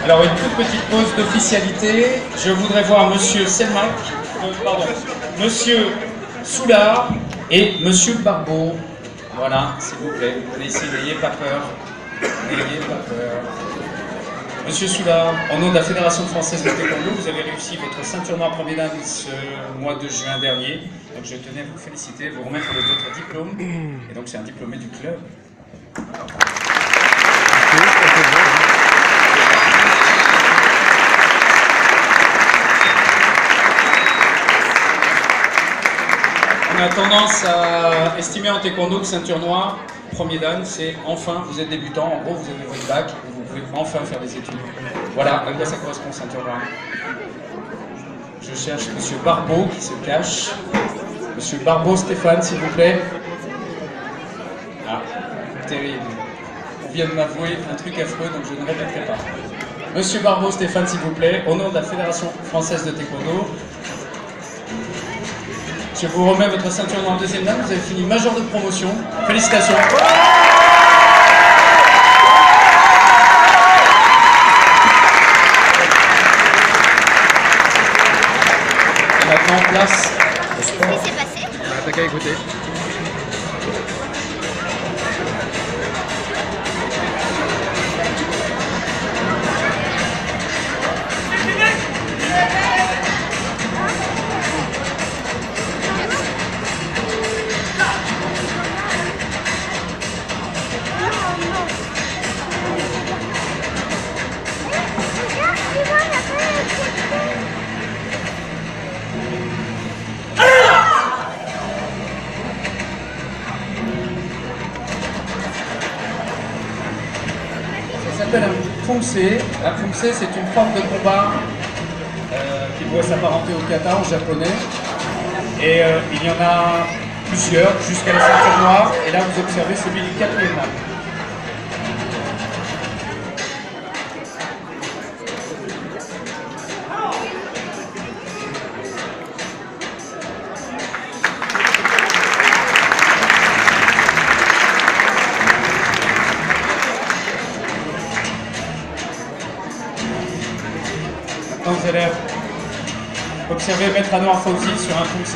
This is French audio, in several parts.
Alors, une toute petite pause d'officialité. Je voudrais voir Monsieur Selmak, Monsieur Soulard et Monsieur Barbeau. Voilà, s'il vous plaît. Allez-y, n'ayez pas peur. N'ayez pas peur. Monsieur Soulard, au nom de la Fédération française de taekwondo, vous avez réussi votre ceinture noire premier dan ce mois de juin dernier. Donc je tenais à vous féliciter, vous remettre votre diplôme. Et donc c'est un diplômé du club. On a tendance à estimer en taekwondo que ceinture noire, premier dan, c'est enfin, vous êtes débutant, en gros vous avez votre bac et vous pouvez enfin faire des études. Voilà, à quoi ça correspond ceinture noire. Je cherche Monsieur Barbeau qui se cache. Monsieur Barbeau Stéphane, s'il vous plaît. Ah, terrible. On vient de m'avouer un truc affreux, donc je ne répéterai pas. Monsieur Barbeau Stéphane, s'il vous plaît, au nom de la Fédération française de taekwondo. Je vous remets votre ceinture noire en deuxième dan, vous avez fini major de promotion. Félicitations. Et maintenant, place au sport. Qu'est-ce qui s'est passé? T'as qu'à écouter. Ça s'appelle un Pumse. Un Pumse, c'est une forme de combat qui pourrait s'apparenter au kata en japonais. Et il y en a plusieurs jusqu'à la ceinture noire. Et là, vous observez celui du quatrième dan. Maintenant, vous allez observer Maître Anwar Fauzi sur un Pumse.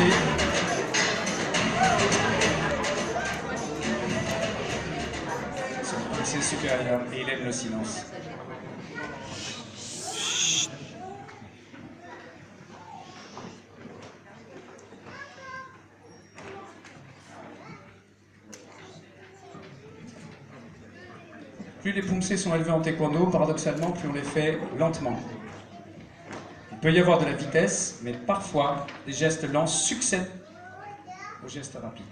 Son Pumse supérieur et il aime le silence. Plus les Pumse sont élevés en taekwondo, paradoxalement, plus on les fait lentement. Il peut y avoir de la vitesse, mais parfois, les gestes lents succèdent aux gestes rapides.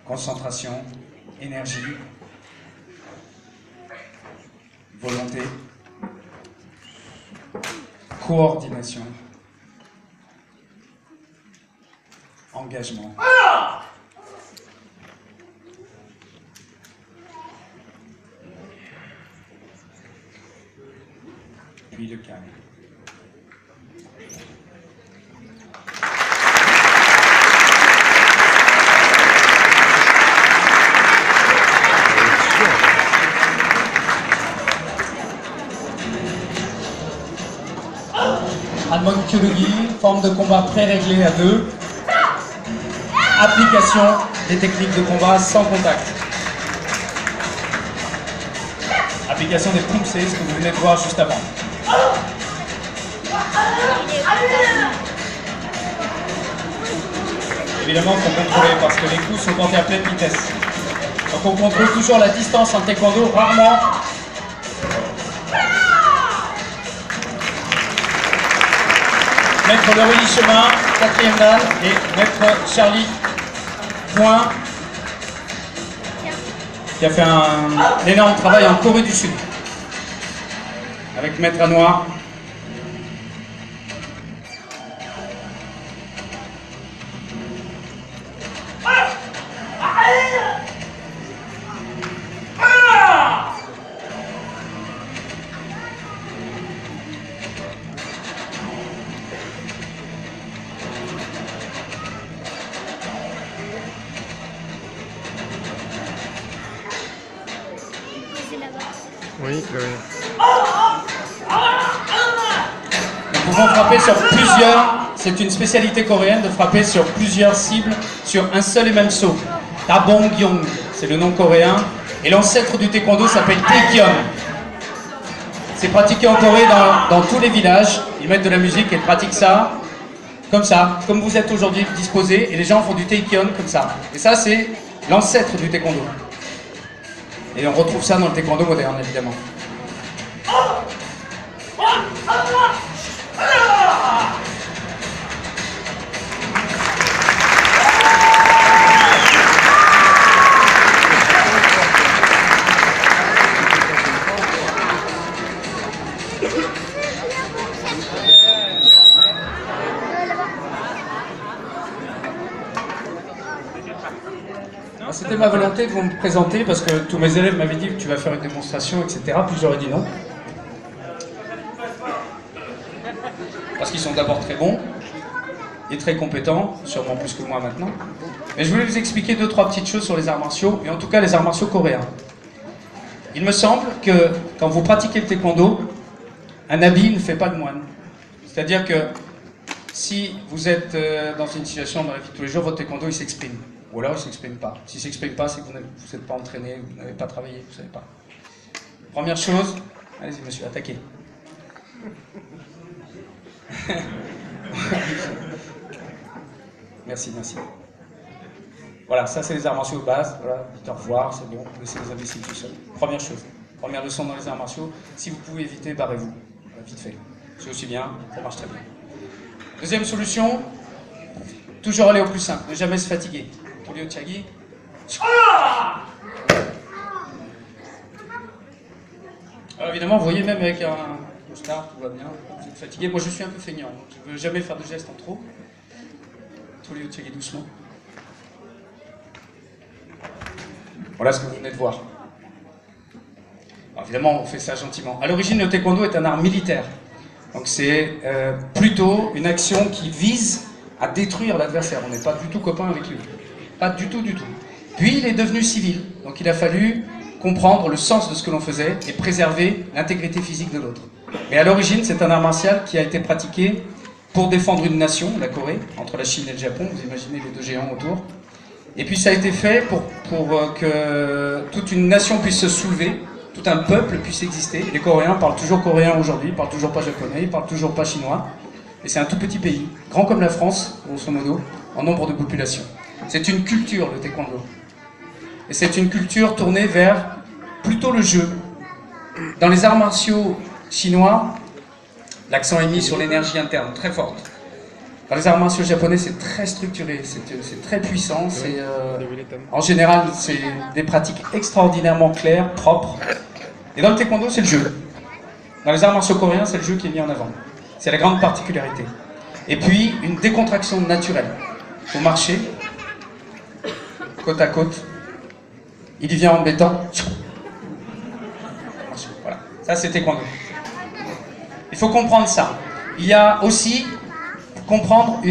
Concentration, énergie, volonté, coordination, engagement. Puis le calme. Hanmon Kyorugi, forme de combat pré-réglée à deux. Application des techniques de combat sans contact. Application des Pumse, ce que vous venez de voir juste avant. Évidemment, il faut contrôler parce que les coups sont portés à pleine vitesse. Donc on contrôle toujours la distance en taekwondo, rarement Maître Laurélie Chemin, 4e dan, et Maître Charlie Point, qui a fait un énorme travail en Corée du Sud, avec Maître Anois. Oui, oui. Nous pouvons frapper sur plusieurs, c'est une spécialité coréenne de frapper sur plusieurs cibles sur un seul et même saut. Tabongyong, c'est le nom coréen, et l'ancêtre du taekwondo s'appelle Taekyon. C'est pratiqué en Corée dans tous les villages, ils mettent de la musique et ils pratiquent ça, comme vous êtes aujourd'hui disposés, et les gens font du Taekyon comme ça. Et ça, c'est l'ancêtre du taekwondo. Et on retrouve ça dans le taekwondo moderne, évidemment. C'était ma volonté de vous me présenter parce que tous mes élèves m'avaient dit que tu vas faire une démonstration, etc. Puis j'aurais dit non. Parce qu'ils sont d'abord très bons et très compétents, sûrement plus que moi maintenant. Mais je voulais vous expliquer 2-3 petites choses sur les arts martiaux, et en tout cas les arts martiaux coréens. Il me semble que quand vous pratiquez le taekwondo, un habit ne fait pas de moine. C'est-à-dire que si vous êtes dans une situation dans la vie de tous les jours, votre taekwondo il s'exprime. Ou alors il ne s'exprime pas. S'il ne s'exprime pas, c'est que vous n'êtes pas entraîné, vous n'avez pas travaillé, vous ne savez pas. Première chose, allez-y monsieur, attaquez. Merci, merci. Voilà, ça c'est les arts martiaux de base. Voilà, dites au revoir, c'est bon, laissez les imbéciles tout seuls. Première chose, première leçon dans les arts martiaux, si vous pouvez éviter, barrez-vous. Voilà, vite fait. C'est aussi bien, ça marche très bien. Deuxième solution, toujours aller au plus simple, ne jamais se fatiguer. Tulio Chagi. Alors évidemment, vous voyez, même avec un costard, tout va bien, vous êtes fatigué. Moi je suis un peu feignant, donc je ne veux jamais faire de gestes en trop. Tulio Chagi doucement. Voilà ce que vous venez de voir. Alors, évidemment, on fait ça gentiment. À l'origine, le taekwondo est un art militaire. Donc c'est plutôt une action qui vise à détruire l'adversaire. On n'est pas du tout copain avec lui. Pas du tout, du tout. Puis il est devenu civil. Donc il a fallu comprendre le sens de ce que l'on faisait et préserver l'intégrité physique de l'autre. Mais à l'origine, c'est un art martial qui a été pratiqué pour défendre une nation, la Corée, entre la Chine et le Japon. Vous imaginez les deux géants autour. Et puis ça a été fait pour que toute une nation puisse se soulever, tout un peuple puisse exister. Les Coréens parlent toujours coréen aujourd'hui, ils parlent toujours pas japonais, ils parlent toujours pas chinois. Et c'est un tout petit pays, grand comme la France, grosso modo, en nombre de population. C'est une culture, le taekwondo. Et c'est une culture tournée vers plutôt le jeu. Dans les arts martiaux chinois, l'accent est mis sur l'énergie interne, très forte. Dans les arts martiaux japonais, c'est très structuré, c'est très puissant. En général, c'est des pratiques extraordinairement claires, propres. Et dans le taekwondo, c'est le jeu. Dans les arts martiaux coréens, c'est le jeu qui est mis en avant. C'est la grande particularité. Et puis, une décontraction naturelle. Vous marchez, côte à côte. Il y vient en mettant. Voilà. Ça, c'est taekwondo. Il faut comprendre ça. Il y a aussi comprendre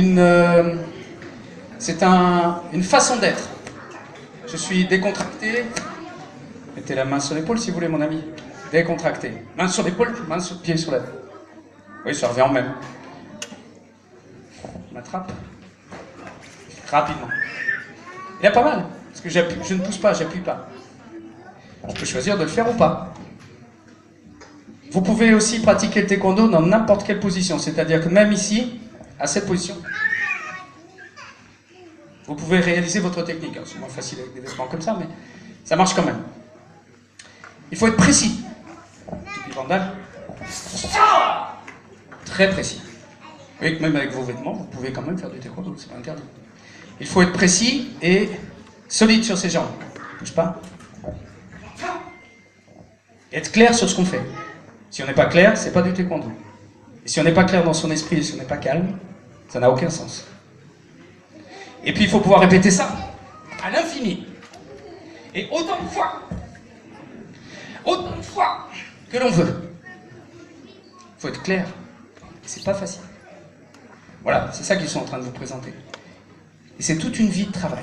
c'est une façon d'être. Je suis décontracté. Mettez la main sur l'épaule si vous voulez, mon ami. Décontracté. Main sur l'épaule, pied sur la tête. Oui, ça revient en même. Je m'attrape. Rapidement. Il y a pas mal. Parce que je ne pousse pas, j'appuie pas. On peut choisir de le faire ou pas. Vous pouvez aussi pratiquer le taekwondo dans n'importe quelle position. C'est-à-dire que même ici, à cette position, vous pouvez réaliser votre technique. C'est moins facile avec des vêtements comme ça, mais ça marche quand même. Il faut être précis. Toupie vandale. Très précis. voyez que même avec vos vêtements, vous pouvez quand même faire du taekwondo, c'est pas interdit. Il faut être précis et solide sur ses jambes. Bouge pas. Et être clair sur ce qu'on fait. Si on n'est pas clair, c'est pas du taekwondo. Et si on n'est pas clair dans son esprit et si on n'est pas calme, ça n'a aucun sens. Et puis il faut pouvoir répéter ça à l'infini. Et autant de fois que l'on veut. Il faut être clair. C'est pas facile. Voilà, c'est ça qu'ils sont en train de vous présenter. Et c'est toute une vie de travail.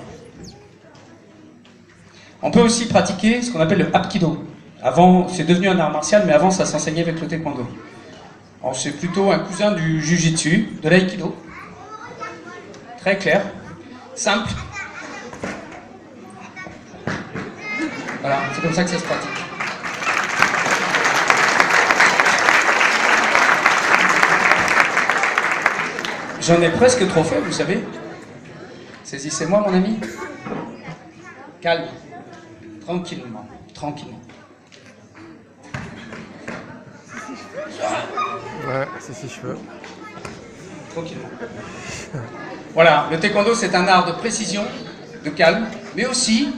On peut aussi pratiquer ce qu'on appelle le Hapkido. Avant, c'est devenu un art martial, mais avant ça s'enseignait avec le taekwondo. Alors c'est plutôt un cousin du jujitsu, de l'aïkido. Très clair, simple. Voilà, c'est comme ça que ça se pratique. J'en ai presque trop fait, vous savez. Saisissez-moi, mon ami. Calme. Tranquillement. Tranquillement. Ouais, si je peux. Tranquillement. Voilà, le taekwondo c'est un art de précision, de calme, mais aussi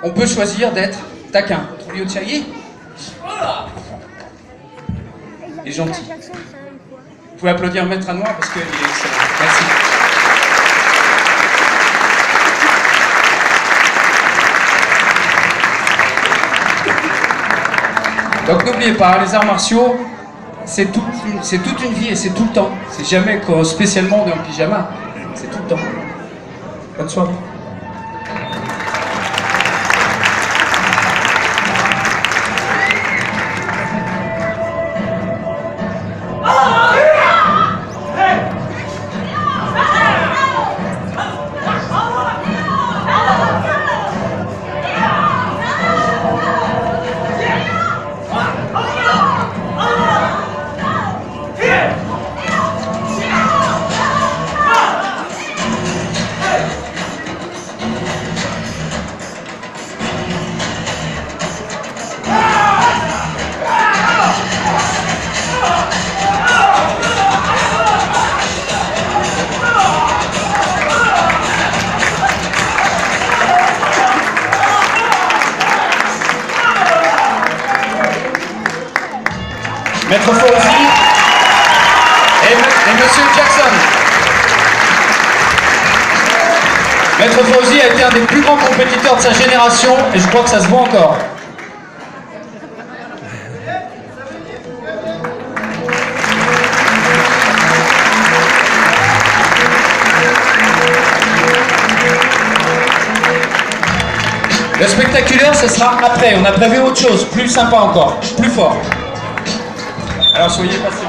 on peut choisir d'être taquin. Liu Qiayi est gentil. Vous pouvez applaudir Maître Anois parce qu'il est excellent. Merci. Donc n'oubliez pas, les arts martiaux, c'est toute une vie et c'est tout le temps. C'est jamais spécialement dans le pyjama. C'est tout le temps. Bonne soirée. Maître Fauzi et Monsieur Jackson. Maître Fauzi a été un des plus grands compétiteurs de sa génération et je crois que ça se voit encore. Le spectaculaire, ce sera après. On a prévu autre chose, plus sympa encore, plus fort. Alors soyez patients.